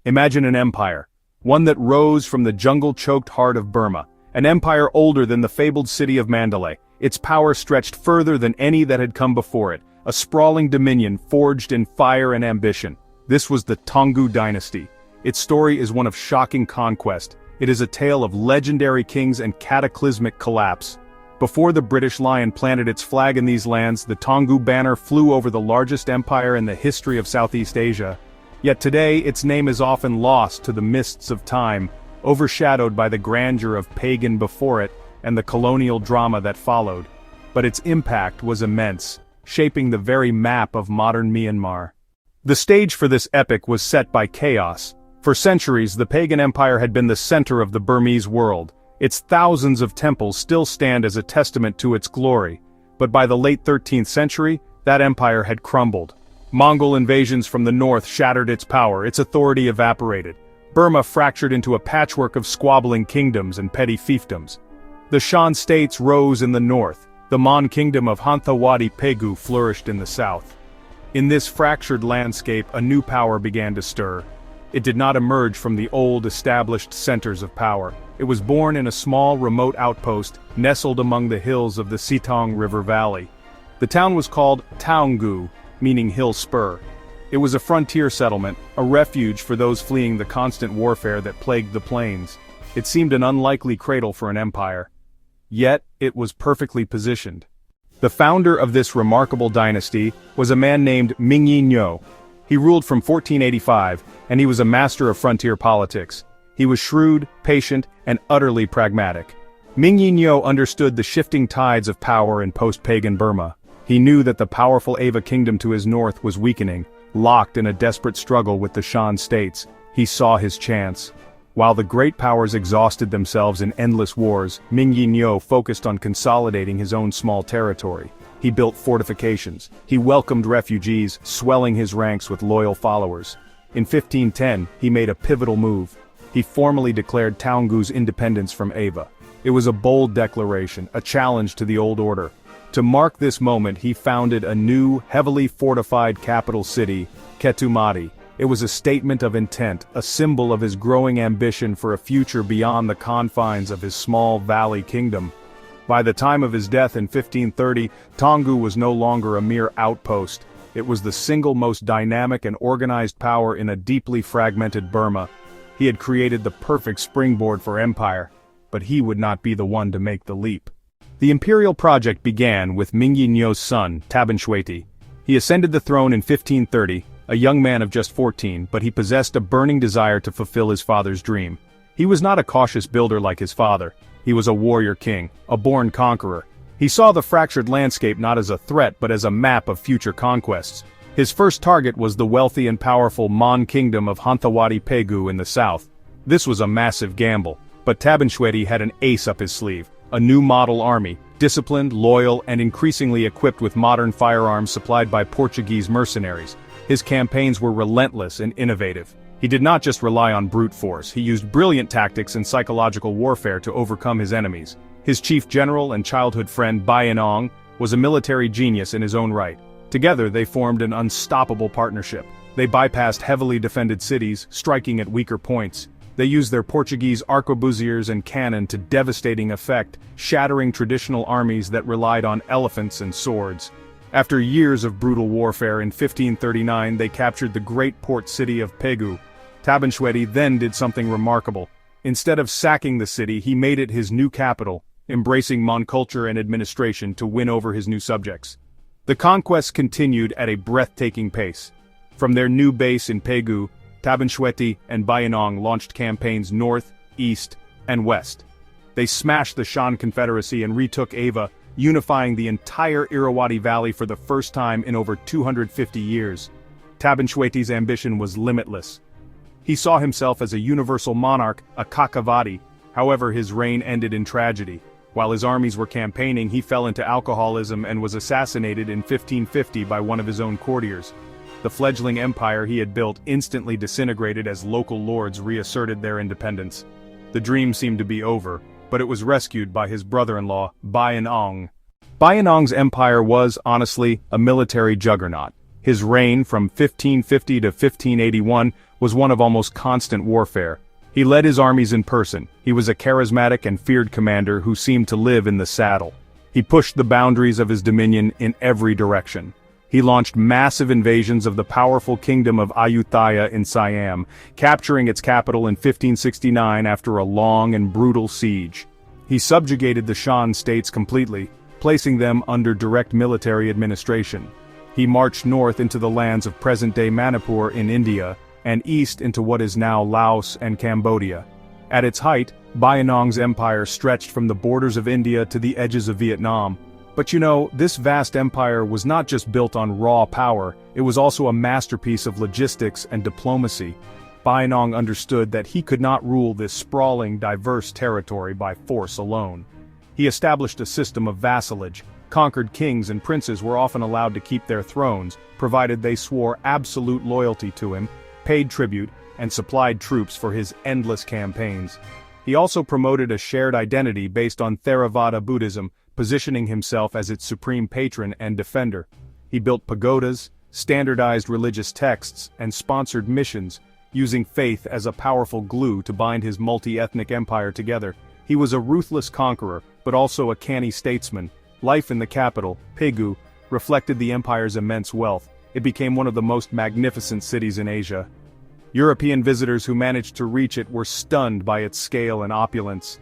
Imagine an empire, one that rose from the jungle-choked heart of Burma, an empire older than the fabled city of Mandalay. Its power stretched further than any that had come before it, a sprawling dominion forged in fire and ambition. This was the Taungoo Dynasty. Its story is one of shocking conquest. It is a tale of legendary kings and cataclysmic collapse. Before the British Lion planted its flag in these lands, the Taungoo banner flew over the largest empire in the history of Southeast Asia. Yet today, its name is often lost to the mists of time, overshadowed by the grandeur of pagan before it and the colonial drama that followed. But its impact was immense, shaping the very map of modern Myanmar. The stage for this epic was set by chaos. For centuries, the pagan empire had been the center of the Burmese world. Its thousands of temples still stand as a testament to its glory. But by the late 13th century, that empire had crumbled. Mongol invasions from the north shattered its power, its authority evaporated. Burma fractured into a patchwork of squabbling kingdoms and petty fiefdoms. The Shan states rose in the north. The Mon kingdom of Hanthawaddy Pegu flourished in the south. In this fractured landscape, a new power began to stir. It did not emerge from the old established centers of power. It was born in a small remote outpost, nestled among the hills of the Sitong River Valley. The town was called Taungoo, meaning hill spur. It was a frontier settlement, a refuge for those fleeing the constant warfare that plagued the plains. It seemed an unlikely cradle for an empire. Yet, it was perfectly positioned. The founder of this remarkable dynasty was a man named Myinyaung. He ruled from 1485, and he was a master of frontier politics. He was shrewd, patient, and utterly pragmatic. Myinyaung understood the shifting tides of power in post-pagan Burma. He knew that the powerful Ava kingdom to his north was weakening, locked in a desperate struggle with the Shan states. He saw his chance. While the great powers exhausted themselves in endless wars, Myinyaung focused on consolidating his own small territory. He built fortifications. He welcomed refugees, swelling his ranks with loyal followers. In 1510, he made a pivotal move. He formally declared Taungoo's independence from Ava. It was a bold declaration, a challenge to the old order. To mark this moment, he founded a new, heavily fortified capital city, Ketumati. It was a statement of intent, a symbol of his growing ambition for a future beyond the confines of his small valley kingdom. By the time of his death in 1530, Taungoo was no longer a mere outpost. It was the single most dynamic and organized power in a deeply fragmented Burma. He had created the perfect springboard for empire, but he would not be the one to make the leap. The imperial project began with Myinyaung's son, Tabinshwehti. He ascended the throne in 1530, a young man of just 14, but he possessed a burning desire to fulfill his father's dream. He was not a cautious builder like his father. He was a warrior king, a born conqueror. He saw the fractured landscape not as a threat but as a map of future conquests. His first target was the wealthy and powerful Mon kingdom of Hanthawaddy Pegu in the south. This was a massive gamble, but Tabinshwehti had an ace up his sleeve, a new model army, disciplined, loyal, and increasingly equipped with modern firearms supplied by Portuguese mercenaries. His campaigns were relentless and innovative. He did not just rely on brute force, he used brilliant tactics and psychological warfare to overcome his enemies. His chief general and childhood friend Bayinnaung was a military genius in his own right. Together they formed an unstoppable partnership. They bypassed heavily defended cities, striking at weaker points. They used their Portuguese arquebusiers and cannon to devastating effect, shattering traditional armies that relied on elephants and swords. After years of brutal warfare in 1539 they captured the great port city of Pegu. Tabinshwehti then did something remarkable. Instead of sacking the city, he made it his new capital, embracing Mon culture and administration to win over his new subjects. The conquests continued at a breathtaking pace. From their new base in Pegu, Tabinshwehti and Bayinnaung launched campaigns north, east, and west. They smashed the Shan Confederacy and retook Ava, unifying the entire Irrawaddy Valley for the first time in over 250 years. Tabinshwehti's ambition was limitless. He saw himself as a universal monarch, a Kakavati. However, his reign ended in tragedy. While his armies were campaigning, he fell into alcoholism and was assassinated in 1550 by one of his own courtiers. The fledgling empire he had built instantly disintegrated as local lords reasserted their independence. The dream seemed to be over, but it was rescued by his brother-in-law, Bayinnaung. Bayinnaung's empire was, honestly, a military juggernaut. His reign from 1550 to 1581 was one of almost constant warfare. He led his armies in person. He was a charismatic and feared commander who seemed to live in the saddle. He pushed the boundaries of his dominion in every direction. He launched massive invasions of the powerful kingdom of Ayutthaya in Siam, capturing its capital in 1569 after a long and brutal siege. He subjugated the Shan states completely, placing them under direct military administration. He marched north into the lands of present-day Manipur in India, and east into what is now Laos and Cambodia. At its height, Bayinnaung's empire stretched from the borders of India to the edges of Vietnam. But you know, this vast empire was not just built on raw power, it was also a masterpiece of logistics and diplomacy. Bayinnaung understood that he could not rule this sprawling, diverse territory by force alone. He established a system of vassalage. Conquered kings and princes were often allowed to keep their thrones, provided they swore absolute loyalty to him, paid tribute, and supplied troops for his endless campaigns. He also promoted a shared identity based on Theravada Buddhism, positioning himself as its supreme patron and defender. He built pagodas, standardized religious texts, and sponsored missions, using faith as a powerful glue to bind his multi-ethnic empire together. He was a ruthless conqueror, but also a canny statesman. Life in the capital, Pegu, reflected the empire's immense wealth. It became one of the most magnificent cities in Asia. European visitors who managed to reach it were stunned by its scale and opulence.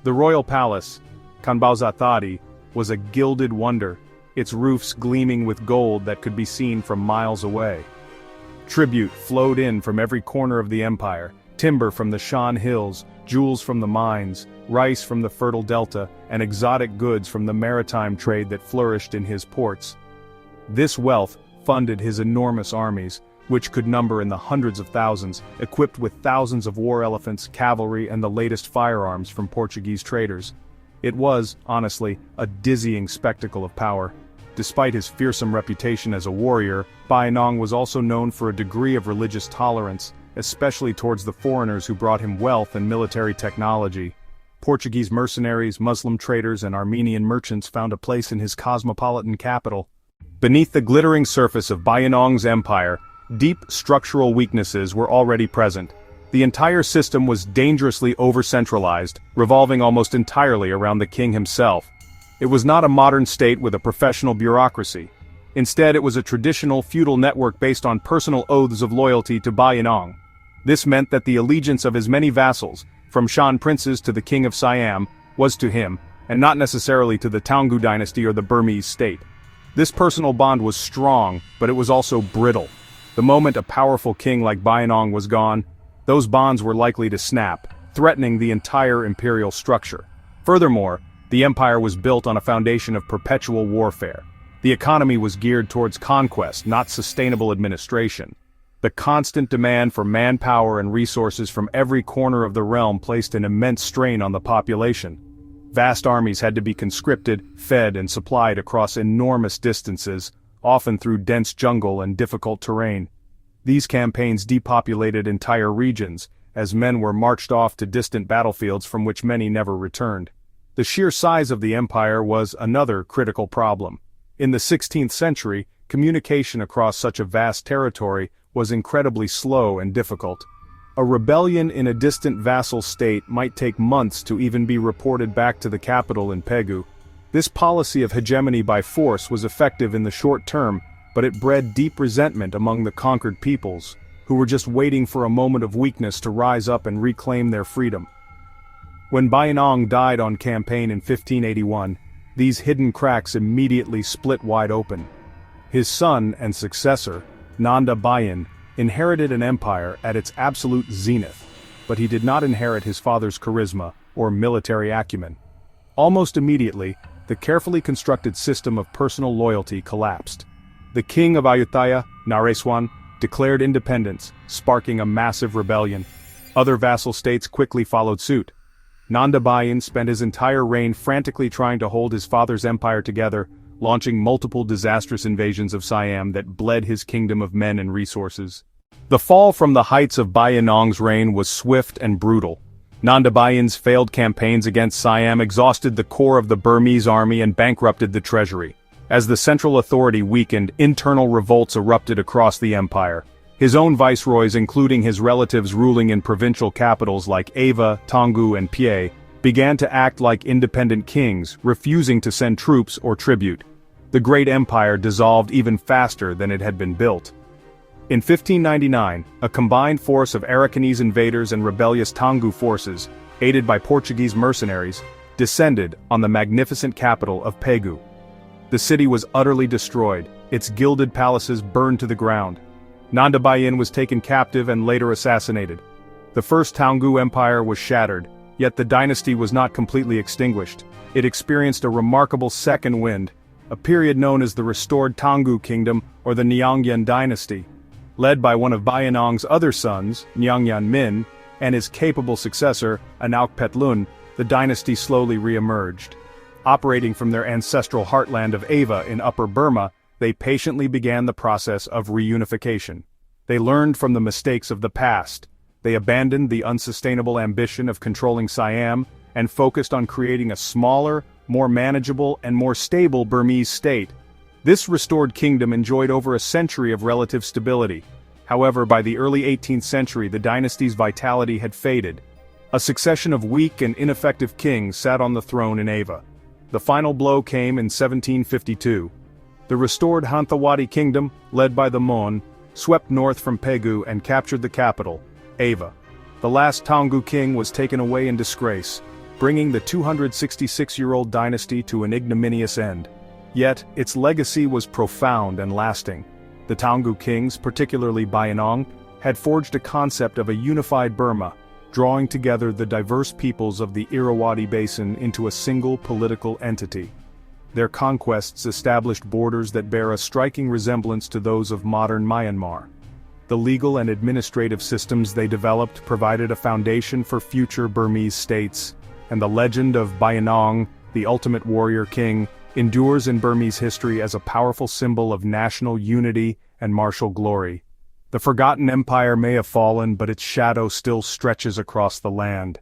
The royal palace, Kanbausatthadi, was a gilded wonder, its roofs gleaming with gold that could be seen from miles away. Tribute flowed in from every corner of the empire, timber from the Shan hills, jewels from the mines, rice from the fertile delta, and exotic goods from the maritime trade that flourished in his ports. This wealth funded his enormous armies, which could number in the hundreds of thousands, equipped with thousands of war elephants, cavalry, and the latest firearms from Portuguese traders. It was, honestly, a dizzying spectacle of power. Despite his fearsome reputation as a warrior, Bayinnaung was also known for a degree of religious tolerance, especially towards the foreigners who brought him wealth and military technology. Portuguese mercenaries, Muslim traders, and Armenian merchants found a place in his cosmopolitan capital. Beneath the glittering surface of Bayinnaung's empire, deep structural weaknesses were already present. The entire system was dangerously over-centralized, revolving almost entirely around the king himself. It was not a modern state with a professional bureaucracy. Instead, it was a traditional feudal network based on personal oaths of loyalty to Bayinnaung. This meant that the allegiance of his many vassals, from Shan princes to the king of Siam, was to him, and not necessarily to the Taungoo Dynasty or the Burmese state. This personal bond was strong, but it was also brittle. The moment a powerful king like Bayinnaung was gone, those bonds were likely to snap, threatening the entire imperial structure. Furthermore, the empire was built on a foundation of perpetual warfare. The economy was geared towards conquest, not sustainable administration. The constant demand for manpower and resources from every corner of the realm placed an immense strain on the population. Vast armies had to be conscripted, fed, and supplied across enormous distances, often through dense jungle and difficult terrain. These campaigns depopulated entire regions, as men were marched off to distant battlefields from which many never returned. The sheer size of the empire was another critical problem. In the 16th century, communication across such a vast territory was incredibly slow and difficult. A rebellion in a distant vassal state might take months to even be reported back to the capital in Pegu. This policy of hegemony by force was effective in the short term, but it bred deep resentment among the conquered peoples, who were just waiting for a moment of weakness to rise up and reclaim their freedom. When Bayinnaung died on campaign in 1581, these hidden cracks immediately split wide open. His son and successor, Nanda Bayin, inherited an empire at its absolute zenith, but he did not inherit his father's charisma or military acumen. Almost immediately, the carefully constructed system of personal loyalty collapsed. The king of Ayutthaya, Naresuan, declared independence, sparking a massive rebellion. Other vassal states quickly followed suit. Nanda Bayin spent his entire reign frantically trying to hold his father's empire together, launching multiple disastrous invasions of Siam that bled his kingdom of men and resources. The fall from the heights of Bayinnaung's reign was swift and brutal. Nanda Bayin's failed campaigns against Siam exhausted the core of the Burmese army and bankrupted the treasury. As the central authority weakened, internal revolts erupted across the empire. His own viceroys, including his relatives ruling in provincial capitals like Ava, Taungoo and Phrae, began to act like independent kings, refusing to send troops or tribute. The great empire dissolved even faster than it had been built. In 1599, a combined force of Arakanese invaders and rebellious Taungoo forces, aided by Portuguese mercenaries, descended on the magnificent capital of Pegu. The city was utterly destroyed, its gilded palaces burned to the ground. Nanda Bayin was taken captive and later assassinated. The first Taungoo Empire was shattered, yet the dynasty was not completely extinguished. It experienced a remarkable second wind, a period known as the Restored Taungoo Kingdom or the Taungoo Dynasty. Led by one of Bayinnaung's other sons, Taungoo Min, and his capable successor, Anauk Petlun, the dynasty slowly re-emerged. Operating from their ancestral heartland of Ava in Upper Burma, they patiently began the process of reunification. They learned from the mistakes of the past. They abandoned the unsustainable ambition of controlling Siam and focused on creating a smaller, more manageable and more stable Burmese state. This restored kingdom enjoyed over a century of relative stability. However, by the early 18th century the dynasty's vitality had faded. A succession of weak and ineffective kings sat on the throne in Ava. The final blow came in 1752. The restored Hanthawaddy kingdom, led by the Mon, swept north from Pegu and captured the capital, Ava. The last Taungoo king was taken away in disgrace, bringing the 266-year-old dynasty to an ignominious end. Yet, its legacy was profound and lasting. The Taungoo kings, particularly Bayinnaung, had forged a concept of a unified Burma, drawing together the diverse peoples of the Irrawaddy Basin into a single political entity. Their conquests established borders that bear a striking resemblance to those of modern Myanmar. The legal and administrative systems they developed provided a foundation for future Burmese states, and the legend of Bayinnaung, the ultimate warrior king, endures in Burmese history as a powerful symbol of national unity and martial glory. The forgotten empire may have fallen, but its shadow still stretches across the land.